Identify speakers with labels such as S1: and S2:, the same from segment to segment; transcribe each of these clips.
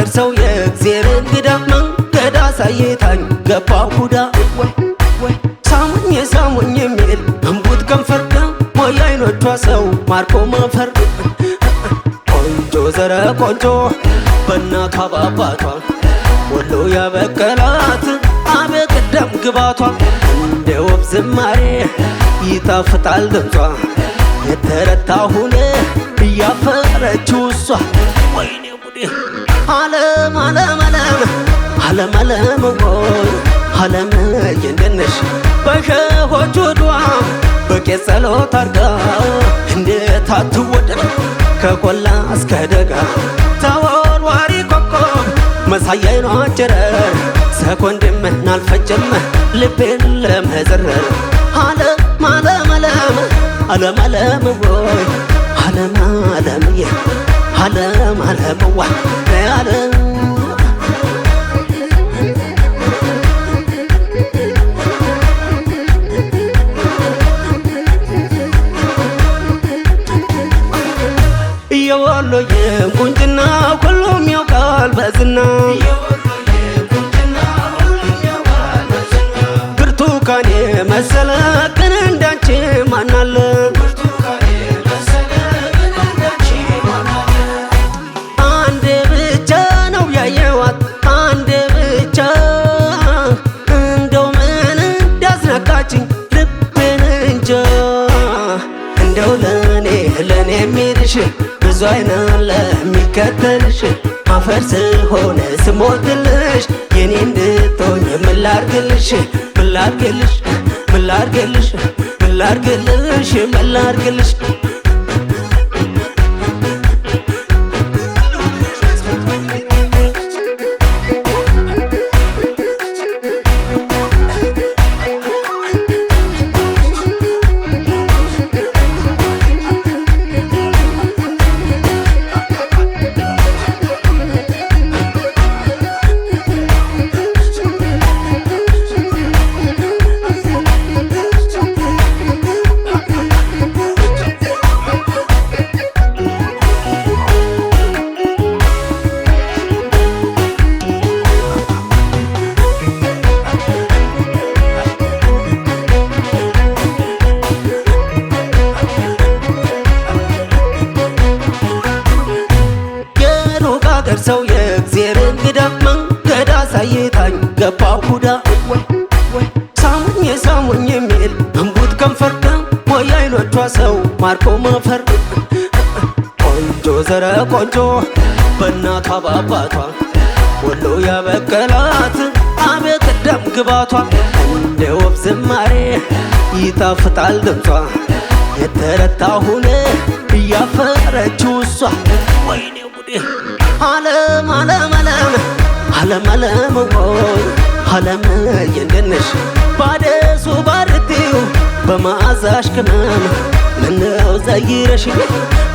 S1: አገር ሰው የእግዜር እንግዳ መንገድ አሳይታኝ ገባሁ ጉዳ ሳሙኝ ሳሙኝ የሚል እምቡጥ ከንፈር ሞይ አይኖቿ ሰው ማርኮ ማፈር ቆንጆ ዘረ ቆንጆ በእናቷ ባባቷ ወሎ ያበቀላት አበቀደም ግባቷ እንደ ወፍ ዝማሬ ይጣፍጣል ድምጿ የተረታሁን እያፈረችው እሷ ወይኔ ጉዴ ዓለም ዓለም ዓለም ዓለም ዓለም ወይ ዓለም የንደነሽ በሸሆቹ ዱዓ በቄስ ጸሎት አርጋ እንዴት አትወደድ ከቆላ እስከ ደጋ ተወርዋሪ ኮከብ መሳያይ ነው ጨረር ሰኮንድም አልፈጀም ልቤን ለመዘረር ዓለም ዓለም ዓለም ዓለም ዓለም ወይ ዓለም ዓለምዬ ዓለም ዓለም ወይ ዓለም የወሎዬ ቁንጅና ሁሉም ያውቃል በዝና ብርቱካን የመሰለ ግን እንዳንቺ ማናለ አንዴ ብቻ ነው ያየዋት አንዴ ብቻ እንደው ምን እንዳስነካችኝ ልቤን እንጃ እንደው ለኔ የሚልሽ ብዙ አይናለ የሚከተልሽ አፈር ስሆነ ስሞትልሽ የኔ እንድትሆኝ ምን ላርግልሽ ምን ላርግልሽ ምን ላርግልሽ ምን ላርግልሽ ምን ላርግልሽ ሰው የእግዜር እንግዳ መንገድ አሳይታኝ ገባሁ ጉዳ ሳሙኝ ሳሙኝ የሚል እምቡጥ ከንፈር ሞይ አይኖቿ ሰው ማርኮ ማፈር ቆንጆ ዘረ ቆንጆ በእናቷ ባባቷ ወሎ ያበቀላት አበቀደም ግባቷ እንደ ወፍ ዝማሬ ይጣፍጣል ድምጿ የተረታሁን እያፈረችው እሷ ወይኔ ጉዴ ዓለም ዓለም ዓለም ዓለም ዓለም ወይ ዓለም የንደነሽ ባደሱ ባርቲው በመዓዛሽ ቅመም ምነው ዘይረሽኝ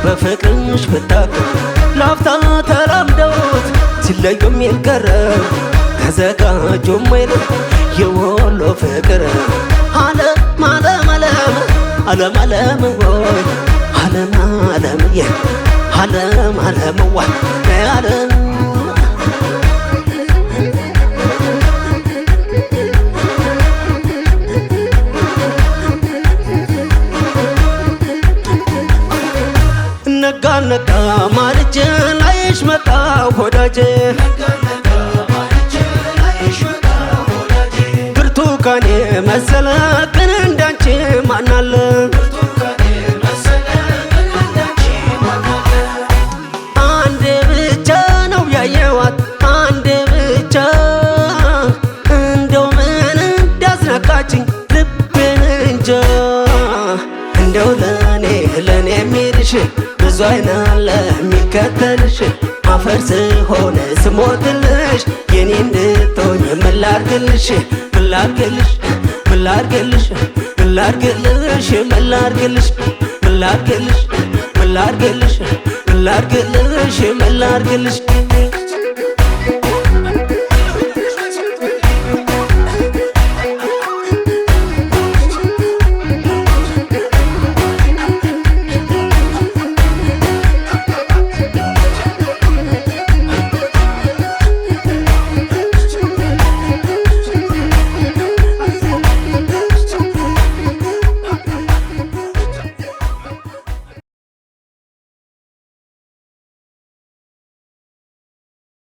S1: በፍቅርሽ ብታክም ላፍታ ተላምደውት ሲለዩም ይልቀረብ ተዘጋጁም አይል የወሎ ፍቅር ዓለም ዓለም ዓለም ዓለም ዓለም ወይ ዓለም ዓለምዬ ዓለም ዓለም ወይ ዓለም ነጋ ነጋ ማልጄ ላይሽ መጣሁ ወዳጄ ብርቱካን የመሰለ ግን እንዳንቺ ማናለ አንዴ ብቻ ነው ያየዋት አንዴ ብቻ እንደው ምን እንዳስነካችኝ ልቤን እንጃ እንደው ለኔ የሚልሽ ብዙ አይናለ የሚከተልሽ አፈር ስሆነ ስሞትልሽ የኔ እንድትሆኝ ምን ላርግልሽ ምን ላርግልሽ ምን ላርግልሽ ምን ላርግልሽ ምን ላርግልሽ ምን ላርግልሽ ምን ላርግልሽ ምን ላርግልሽ ምን ላርግልሽ